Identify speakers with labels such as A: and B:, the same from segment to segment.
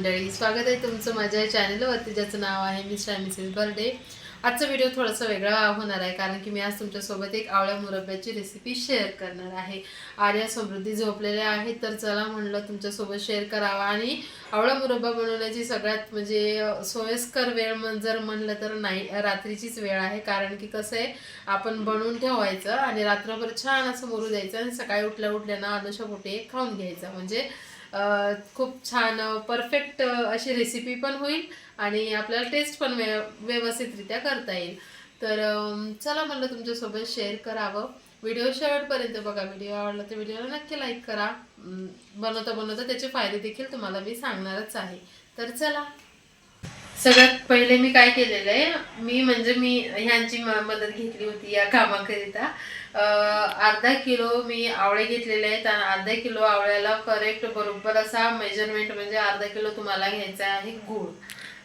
A: मंडळी, स्वागत आहे तुमचं माझ्या चॅनलवरती ज्याचं नाव आहे मिस्टर अँड मिसेस बर्थडे. आजचा व्हिडिओ थोडासा वेगळा होणार आहे कारण की मी आज तुमच्यासोबत एक आवळ्या मुरब्ब्याची रेसिपी शेअर करणार आहे. आर्या समृद्धी झोपलेल्या आहेत तर चला म्हणलं तुमच्यासोबत शेअर करावा. आणि आवळा मुरब्बा बनवण्याची सगळ्यात म्हणजे सोयीस्कर वेळ जर म्हणलं तर नाही, रात्रीचीच वेळ आहे. कारण की कसं आहे, आपण बनवून ठेवायचं आणि रात्रभर छान असं मुरू द्यायचं आणि सकाळी उठल्या आदर्श पोटे खाऊन घ्यायचं. म्हणजे खूप छान परफेक्ट अशी रेसिपी पण होईल आणि आपल्याला टेस्ट पण व्यवस्थितरित्या करता येईल. तर चला म्हणलं तुमच्यासोबत शेअर करावं. व्हिडिओ शेवटपर्यंत बघा. व्हिडिओ आवडला तर व्हिडिओला नक्की लाईक करा. बनवता बनवता त्याचे फायदे देखील तुम्हाला मी सांगणारच आहे. तर चला, सगळ्यात पहिले मी काय केलेलं आहे, मी ह्यांची मदत घेतली होती या कामाकरिता. अर्धा किलो मी आवळे घेतलेले आहेत आणि अर्धा किलो आवळ्याला करेक्ट बरोबर असा मेजरमेंट म्हणजे अर्धा किलो तुम्हाला घ्यायचा आहे गूळ.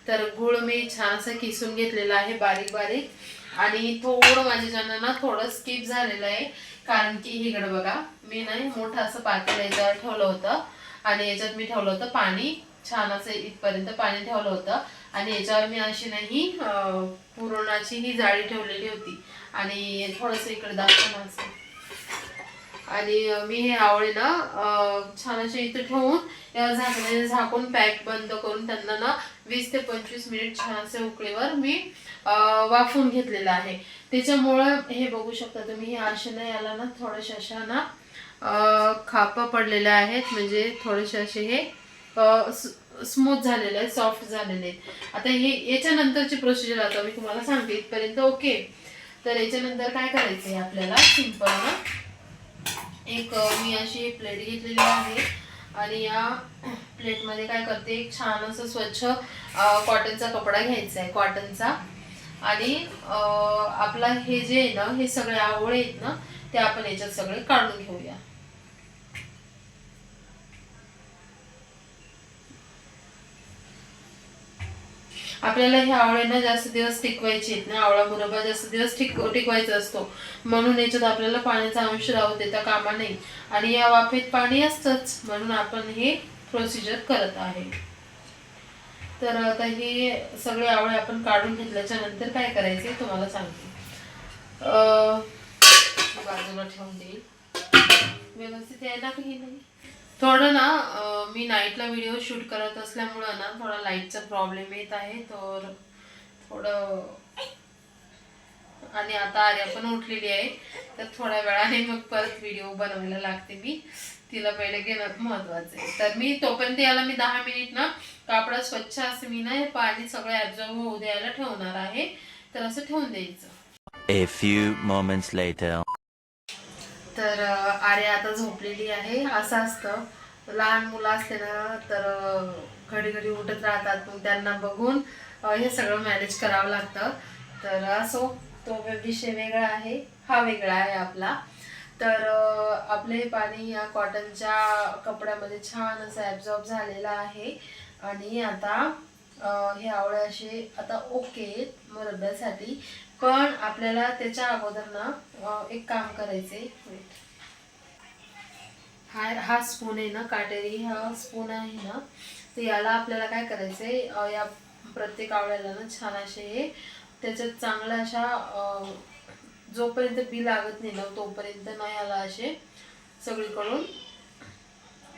A: तर गूळ मी छान असं किसून घेतलेला आहे बारीक बारीक. आणि थोडं माझ्याच्यानं ना थोडं स्किप झालेलं आहे कारण की इकडं बघा, मी नाही मोठं असं पातेलं याच्यावर ठेवलं होतं आणि याच्यात मी ठेवलं होतं पाणी. छान असं इथपर्यंत पाणी ठेवलं होतं आणि याच्यावर मी अशी नाही पुरणाची ही जाळी ठेवलेली होती. आणि थोडंसं इकडे दाखवणं असं. आणि मी हे आवळे ना छान असे इथे ठेवून झाकणाने झाकून पॅक बंद करून त्यांना ना 20 ते 25 मिनिट छान असे उकळीवर मी वाफवून घेतलेलं आहे. त्याच्यामुळं हे बघू शकता तुम्ही, हे असे ना याला ना थोड्याशा अशा ना खापा पडलेल्या आहेत. म्हणजे थोडेसे असे हे स्मूथ झालेले आहेत, सॉफ्ट झालेले आहेत. आता हे याच्यानंतरची प्रोसिजर आता मी तुम्हाला सांगते. इथपर्यंत ओके. तर याच्यानंतर काय करायचं आहे आपल्याला, सिंपल ना एक मी अशी प्लेट घेतलेली आहे आणि या प्लेटमध्ये काय करते, एक छान असं स्वच्छ कॉटनचा कपडा घ्यायचा आहे, कॉटनचा. आणि आपला हे जे आहे ना, हे सगळे आवळे आहेत ना, ते आपण याच्यात सगळे काढून घेऊया. आपल्याला हे आवळे ना जास्त दिवस टिकवायचे आहेत ना, आवळा मुरब्बा जास्त दिवस टिकवायचा असतो. म्हणून याच्यात आपल्याला पाण्याचा अंश राहू देता कामा नाही. आणि या वाफेत पाणी असतंच, म्हणून आपण हे प्रोसिजर करत आहे. तर आता हे सगळे आवळे आपण काढून घेतल्याच्या नंतर काय करायचे तुम्हाला सांगते. बाजूला ठेवून देईल, व्यवस्थित यायला काही नाही. थोडं ना मी नाईटला व्हिडिओ शूट करत असल्यामुळं ना थोडा लाईटचा प्रॉब्लेम येत आहे. तर थोडं, आणि आता आर्या पण उठलेली आहे तर थोड्या वेळाने मग परत व्हिडिओ बनवायला लागते. मी तिला पहिले घेणं महत्वाचं आहे. तर मी तोपर्यंत याला मी 10 मिनिट ना कापडा स्वच्छ असं मी ना हे पाणी सगळं ॲब्झॉर्ब होऊ द्यायला ठेवणार आहे. तर असं ठेवून द्यायचं.
B: A few moments later.
A: तर आर्या आता झोपलेली आहे. असं असतं, लहान मुलं असते ना तर घडी घडी उठत राहतात, मग त्यांना बघून हे सगळं मॅनेज करावं लागतं. तर असो, तो विषय वेगळा आहे, हा वेगळा आहे आपला. तर आपले पाणी या कॉटनच्या कपड्यामध्ये छान असं ॲब्झॉर्ब झालेलं आहे. आणि आता हे आवळे असे आता ओके मुरब्ब्यासाठी. पण आपल्याला त्याच्या अगोदर ना एक काम करायचे. हा स्पून आहे ना, काटेरी हा स्पून आहे ना, तर याला आपल्याला काय करायचंय, या प्रत्येक आवळ्याला ना छान असे त्याच्यात चांगल्या अशा जोपर्यंत बी लागत नाही ना तोपर्यंत ना याला असे सगळीकडून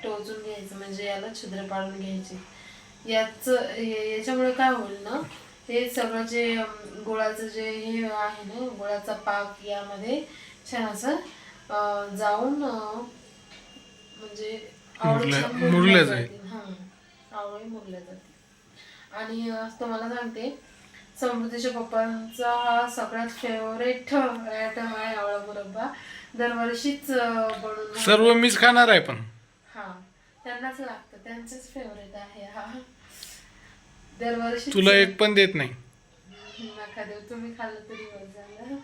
A: टोचून घ्यायचं. म्हणजे याला छिद्र पाडून घ्यायचे. याच्यामुळे काय होईल ना, हे सगळं जे गुळाचं जे हे आहे ना, गुळाचा पाक यामध्ये छान असं जाऊन म्हणजे मुरल्या जातील. आवळे मुरल्या जातील. आणि तुम्हाला सांगते, समृद्धीच्या पप्पांचा हा सगळ्यात फेवरेट आयटम आहे आवळा मुरब्बा. दरवर्षीच बनवून
C: सर्व मीच खाणार आहे. पण
A: हा, त्यांनाच लागतं, त्यांचंच फेवरेट आहे हा. दरवर्षी
C: तुला एक पण देत नाही.
A: नका देऊ, तुम्ही खाल्लं तरी बस झालं.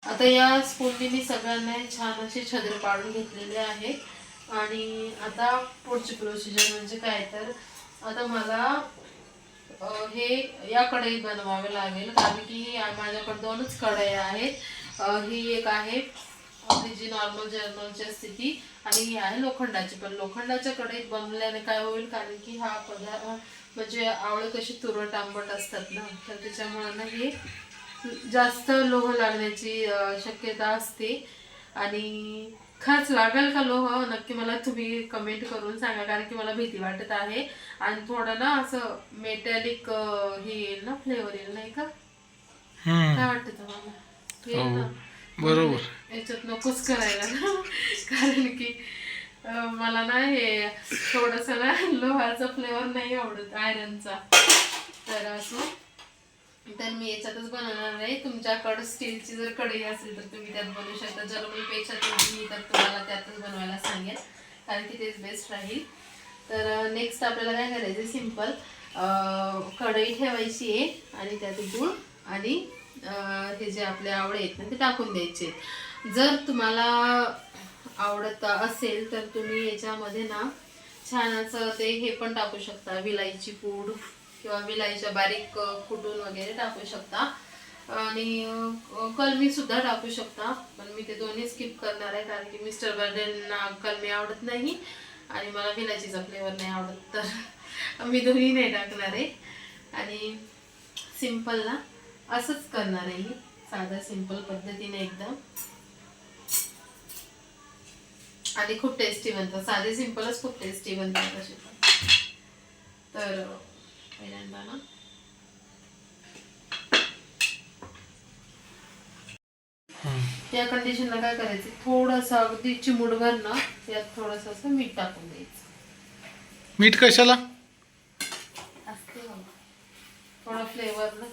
A: आता या स्पूनने मी सगळ्यांना छान असे छद्र पाडून घेतलेले आहे. आणि आता पुढची प्रोसिजर म्हणजे काय, तर आता मला हे या कढईत बनवावे लागेल कारण की माझ्याकडे 2च कढया आहेत. ही एक आहे आपली जी नॉर्मल जर्मलची असते ती, आणि ही आहे लोखंडाची. पण लोखंडाच्या कढईत बनवल्याने काय होईल, कारण की हा पदार्थ म्हणजे आवळे कशी तुरट आंबट असतात ना, तर त्याच्यामुळे ना हे जास्त लोह लागण्याची शक्यता असते. आणि खरंच लागेल का लोह, नक्की मला तुम्ही कमेंट करून सांगा, कारण की मला भीती वाटत आहे. आणि थोडं ना असं मेटॅलिक हे येईल ना, फ्लेवर येईल नाही का, काय वाटतं तुम्हाला? येईल ना?
C: बरोबर.
A: याच्यात नकोच करायला ना, कारण की मला ना हे थोडस ना लोहाचा फ्लेवर नाही आवडत, आयरनचा. तर असं, तर मी याच्यातच बनवणार आहे. तुमच्याकडे स्टीलची जर कढई असेल तर तुम्ही त्यात बनवू शकता. जर्मनीपेक्षा मी तर तुम्हाला त्यातच बनवायला सांगेल, कारण की तेच बेस्ट राहील. तर नेक्स्ट आपल्याला काय करायचं, सिम्पल कढई ठेवायची आहे आणि त्यात गूळ आणि हे जे आपले आवळे आहेत ना ते टाकून द्यायचे. जर तुम्हाला आवडत असेल तर तुम्ही याच्यामध्ये ना छान असं ते हे पण टाकू शकता, विलायची पूड किंवा विलायच्या बारीक कुटून वगैरे टाकू शकता. आणि कलमी सुद्धा टाकू शकता, पण मी ते दोन्ही स्किप करणार आहे, कारण की मिस्टर बर्डेंना कलमी आवडत नाही आणि मला विलायचीचा फ्लेवर नाही आवडत, तर मी दोन्ही नाही टाकणार आहे. आणि सिम्पल ना असंच करणार आहे मी, साधा सिम्पल पद्धतीने एकदम. आणि खूप टेस्टी बनतात, साधे सिम्पलच खूप टेस्टी बनतात तसे पण. तर पहिल्यांदा ना या कंडिशनला काय करायचं, थोडंसं अगदी चिमूटभर ना यात थोडंसं असं मीठ टाकून द्यायचं.
C: मीठ कशाला?
A: असते बघा, थोडा फ्लेवर ना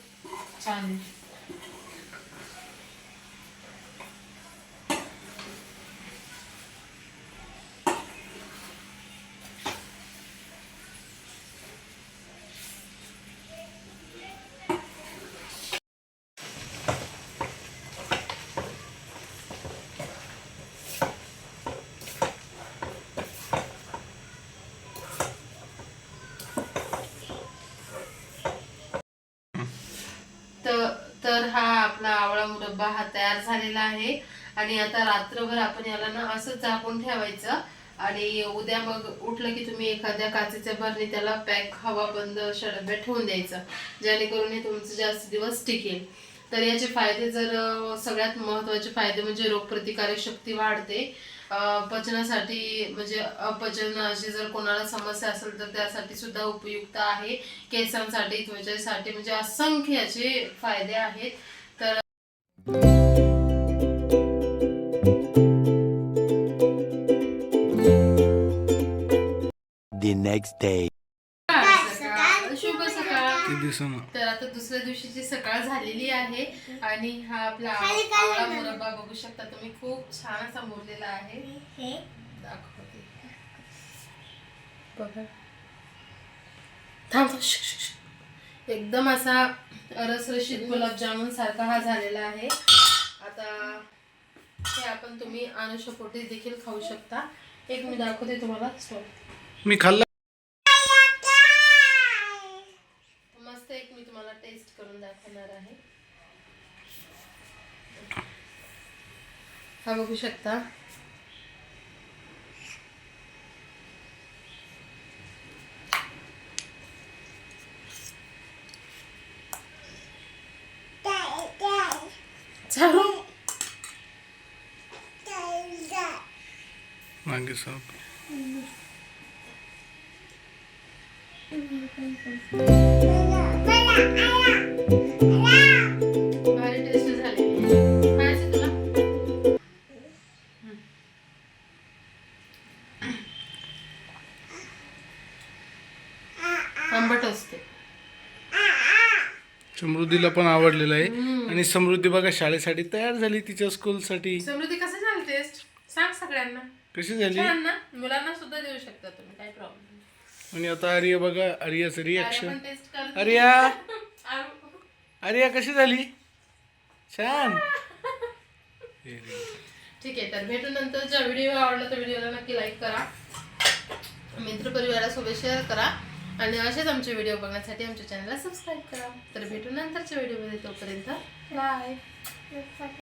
A: छान येतो. तर हा आपला आवळा मुरब्बा हा तयार झालेला आहे. आणि आता रात्रभर आपण याला ना असंच झाकून ठेवायचं. आणि उद्या मग उठलं की तुम्ही एखाद्या काचेच्या भरणी त्याला पॅक हवा बंद अशा डब्यात ठेवून द्यायचं, जेणेकरून हे तुमचं जास्त दिवस टिकेल. तर याचे फायदे, जर सगळ्यात महत्त्वाचे फायदे म्हणजे रोगप्रतिकारक शक्ती वाढते, पचनासाठी म्हणजे अपचनाची जर कोणाला समस्या असेल तर त्यासाठी सुद्धा उपयुक्त आहे, केसांसाठी, त्वचेसाठी, म्हणजे असंख्य याचे फायदे आहेत. तर
B: The next day.
A: शुभ सकाळ.
C: ते दिसना.
A: तर आता दुसऱ्या दिवशीची सकाळ झालेली आहे आणि हा आपला आवळा मुरब्बा बघू शकता तुम्ही, खूप छान असा मुरलेला आहे. दाखवते बघा, थांब. एकदम असा रसरशीत गुलाबजामुन सारखा हा झालेला आहे. आता हे आपण तुम्ही अनुषपोटी देखील खाऊ शकता. एक मी दाखवते तुम्हाला स्टॉल.
C: मी खाल्ला.
A: मस्त एक मी तुम्हाला टेस्ट करून दाखवणार आहे. हा बघू शकता. चालू
C: मागे साप.
A: भारी टेस्ट झाली. खायचं तुला? आंबट असते.
C: समृद्धीला पण आवडलेलं आहे. आणि समृद्धी बघा शाळेसाठी तयार झाली, तिच्या स्कूलसाठी.
A: समृद्धी कसं झालं टेस्ट सांग सगळ्यांना.
C: कशी झाली?
A: छान ना, मुलांना सुद्धा देऊ शकता तुम्ही, काही प्रॉब्लेम नाही.
C: आणि आता आर्या बघा, आर्याचं रिॲक्शन.
A: टेस्ट कर.
C: आर्या, आर्या कशी झाली? छान.
A: ठीक आहे, तर भेटू नंतरचा व्हिडिओ. आवडला तर व्हिडिओला नक्की लाईक करा, मित्रपरिवारासोबत शेअर करा आणि असेच आमचे व्हिडिओ बघण्यासाठी आमच्या चॅनलला सबस्क्राईब करा. तर भेटू नंतरच्या व्हिडिओमध्ये, तोपर्यंत बाय.